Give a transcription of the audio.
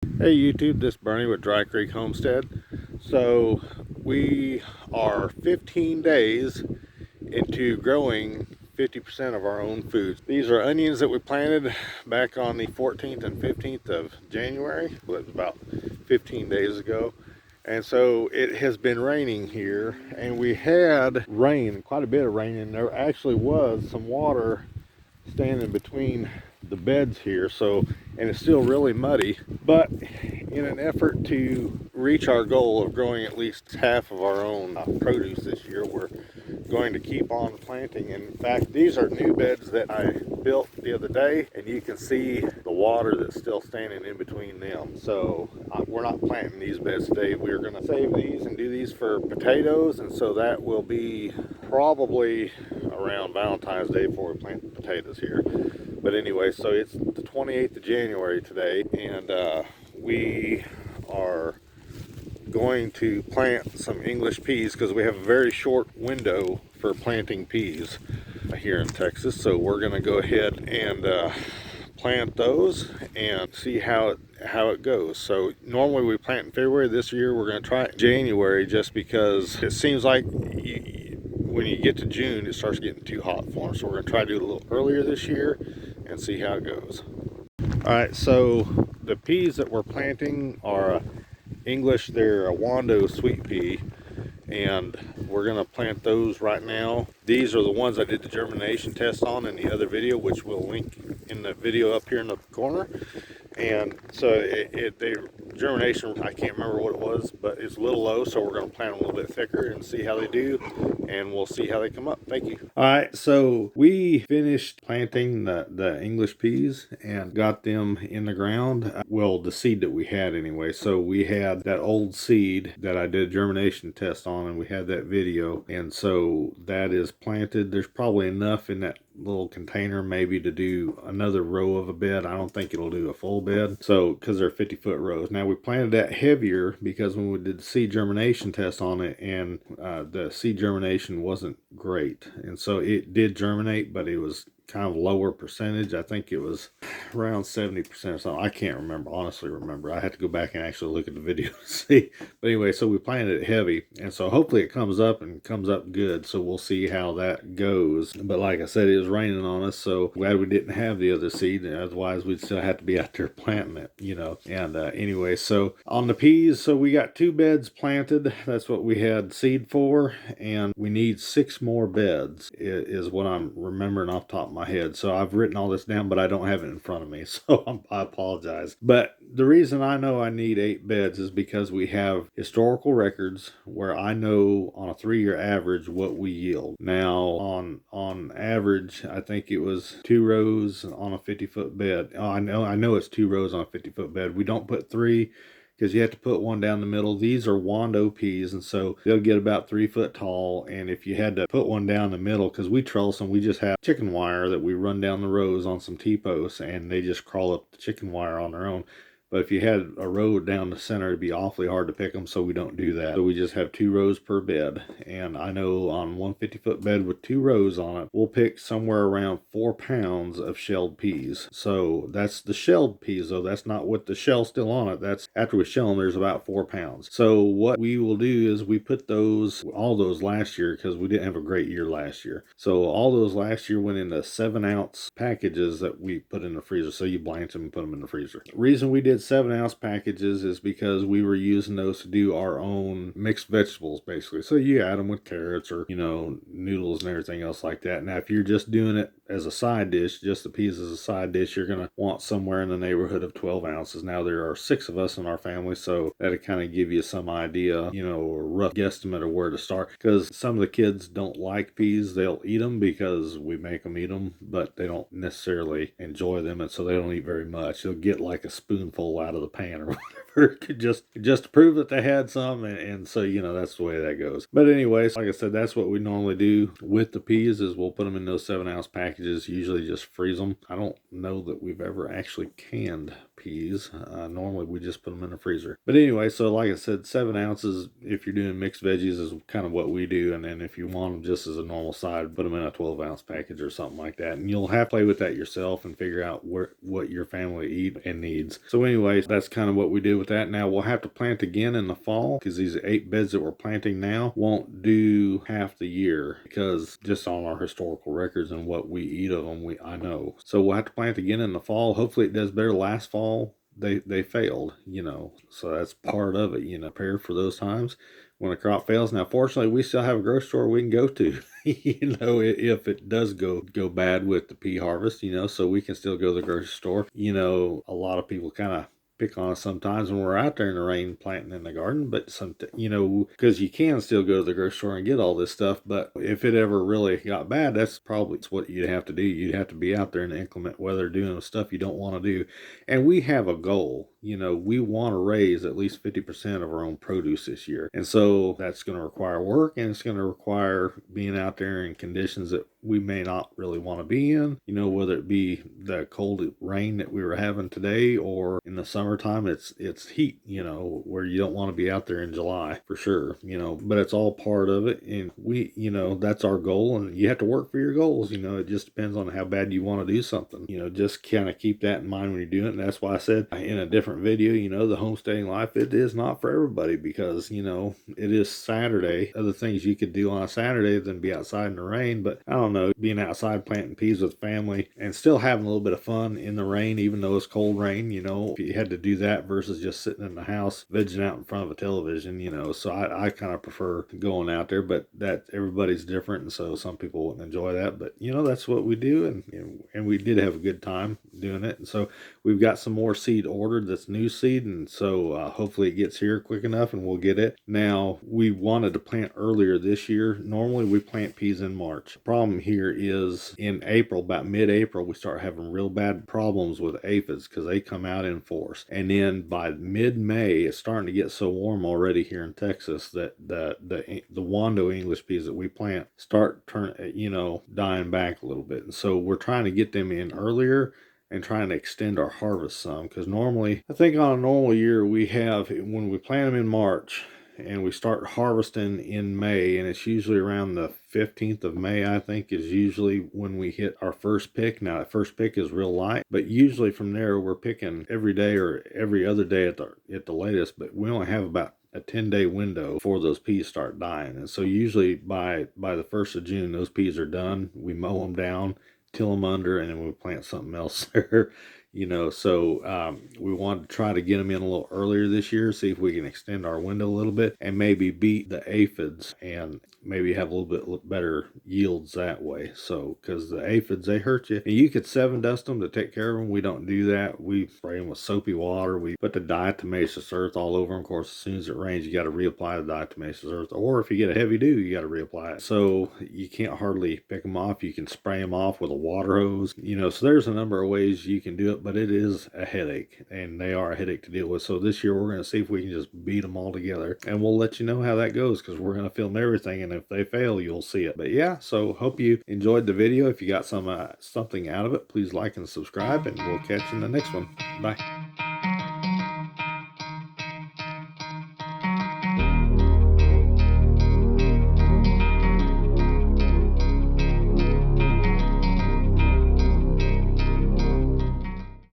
Hey YouTube, this is Bernie with Dry Creek Homestead. So we are 15 days into growing 50% of our own food. These are onions that we planted back on the 14th and 15th of January. Well, it was about 15 days ago. And so it has been raining here, and we had rain, quite a bit of rain, and there actually was some water standing between the beds here, so, and it's still really muddy, but in an effort to reach our goal of growing at least half of our own produce this year, we're going to keep on planting. In fact, these are new beds that I built the other day, and you can see the water that's still standing in between them. So we're not planting these beds today. We're going to save these and do these for potatoes, and so that will be probably around Valentine's Day before we plant the potatoes here. But anyway, so it's the 28th of January today, and we are going to plant some English peas because we have a very short window for planting peas here in Texas. So we're going to go ahead and plant those and see how it goes. So normally we plant in February. This year we're going to try it in January, just because it seems like when you get to June it starts getting too hot for them. So we're going to try to do it a little earlier this year and see how it goes. All right, so the peas that we're planting are English, they're a Wando sweet pea, and we're going to plant those right now. These are the ones I did the germination test on in the other video, which we'll link in the video up here in the corner. And so the germination, I can't remember what it was, but it's a little low, so we're going to plant them a little bit thicker and see how they do, and we'll see how they come up. Thank you. All right, so we finished planting the English peas and got them in the ground. Well, the seed that we had anyway. So we had that old seed that I did a germination test on, and we had that video, and so that is planted. There's probably enough in that little container maybe to do another row of a bed. I don't think it'll do a full bed, so because they're 50-foot rows. Now we planted that heavier because when we did the seed germination test on it, and the seed germination wasn't great, and so it did germinate, but it was kind of lower percentage. I think it was around 70% or something. I can't remember, honestly remember. I had to go back and actually look at the video to see. But anyway, so we planted it heavy, and so hopefully it comes up and comes up good. So we'll see how that goes. But like I said, it was raining on us, so glad we didn't have the other seed. Otherwise, we'd still have to be out there planting it, you know. And anyway, so on the peas, so we got 2 beds planted. That's what we had seed for, and we need 6 more beds is what I'm remembering off the top of my head. So I've written all this down, but I don't have it in front of me, so I apologize. But the reason I know I need 8 beds is because we have historical records where I know on a 3-year average what we yield. Now on average, I think it was 2 rows on a 50-foot bed. I know it's 2 rows on a 50-foot bed. We don't put 3 because you have to put one down the middle. These are Wando peas, and so they'll get about 3 foot tall. And if you had to put one down the middle, because we trellis them, we just have chicken wire that we run down the rows on some T-posts, and they just crawl up the chicken wire on their own. But if you had a row down the center, it'd be awfully hard to pick them, so we don't do that. So we just have 2 rows per bed. And I know on one 50-foot bed with 2 rows on it, we'll pick somewhere around 4 pounds of shelled peas. So that's the shelled peas, though. That's not with the shell still on it. That's after we shell them, there's about 4 pounds. So what we will do is we put all those last year, because we didn't have a great year last year. So all those last year went into 7-ounce packages that we put in the freezer. So you blanch them and put them in the freezer. The reason we did 7-ounce packages is because we were using those to do our own mixed vegetables, basically. So you add them with carrots or, noodles and everything else like that. Now, if you're just doing it as a side dish, just the peas as a side dish, you're going to want somewhere in the neighborhood of 12 ounces. Now, there are 6 of us in our family, so that'll kind of give you some idea, a rough guesstimate of where to start. Because some of the kids don't like peas. They'll eat them because we make them eat them, but they don't necessarily enjoy them, and so they don't eat very much. They'll get like a spoonful out of the pan or whatever, just to prove that they had some, and so that's the way that goes. But anyways, like I said, that's what we normally do with the peas, is we'll put them in those 7-ounce packages packages, usually just freeze them. I don't know that we've ever actually canned peas. Normally we just put them in the freezer. But anyway, so like I said, 7 ounces if you're doing mixed veggies is kind of what we do. And then if you want them just as a normal side, put them in a 12-ounce package or something like that. And you'll have to play with that yourself and figure out what your family eat and needs. So anyway, that's kind of what we do with that. Now we'll have to plant again in the fall because these 8 beds that we're planting now won't do half the year, because just on our historical records and what we eat of them, I know. So we'll have to plant again in the fall. Hopefully it does better. Last fall they failed, so that's part of it, prepare for those times when a crop fails. Now fortunately we still have a grocery store we can go to if it does go bad with the pea harvest, so we can still go to the grocery store. A lot of people kind of pick on us sometimes when we're out there in the rain planting in the garden, but because you can still go to the grocery store and get all this stuff. But if it ever really got bad, that's probably what you'd have to do. You'd have to be out there in the inclement weather doing the stuff you don't want to do. And we have a goal. We want to raise at least 50% of our own produce this year. And so that's going to require work, and it's going to require being out there in conditions that we may not really want to be in, whether it be the cold rain that we were having today, or in the summertime, it's heat, where you don't want to be out there in July for sure, but it's all part of it. And we, that's our goal, and you have to work for your goals. It just depends on how bad you want to do something, just kind of keep that in mind when you're doing it. And that's why I said in a different video, the homesteading life, it is not for everybody, because, it is Saturday. Other things you could do on a Saturday than be outside in the rain. But I don't know, being outside planting peas with family and still having a little bit of fun in the rain, even though it's cold rain, if you had to do that versus just sitting in the house vegging out in front of a television, so I kind of prefer going out there. But that everybody's different, and so some people wouldn't enjoy that, but that's what we do. And we did have a good time doing it. And so we've got some more seed ordered, that's new seed, and so hopefully it gets here quick enough and we'll get it. Now we wanted to plant earlier this year. Normally we plant peas in March. The problem here is in April, about mid-April, we start having real bad problems with aphids because they come out in force. And then by mid-May, it's starting to get so warm already here in Texas that the Wando English peas that we plant start dying back a little bit. And so we're trying to get them in earlier and trying to extend our harvest some, because normally, I think on a normal year, we have, when we plant them in March and we start harvesting in May, and it's usually around the 15th of May, I think, is usually when we hit our first pick. Now, that first pick is real light, but usually from there, we're picking every day or every other day at the latest, but we only have about a 10-day window before those peas start dying. And so usually by the 1st of June, those peas are done. We mow them down, till them under, and then we plant something else there. So we want to try to get them in a little earlier this year, see if we can extend our window a little bit and maybe beat the aphids and maybe have a little bit better yields that way. So, because the aphids, they hurt you. And you could 7 dust them to take care of them. We don't do that. We spray them with soapy water. We put the diatomaceous earth all over them. Of course, as soon as it rains, you got to reapply the diatomaceous earth. Or if you get a heavy dew, you got to reapply it. So you can't hardly pick them off. You can spray them off with a water hose. So there's a number of ways you can do it, but it is a headache, and they are a headache to deal with. So this year we're going to see if we can just beat them all together, and we'll let you know how that goes, because we're going to film everything, and if they fail, you'll see it. But yeah, so hope you enjoyed the video. If you got something out of it, please like and subscribe, and we'll catch you in the next one. Bye.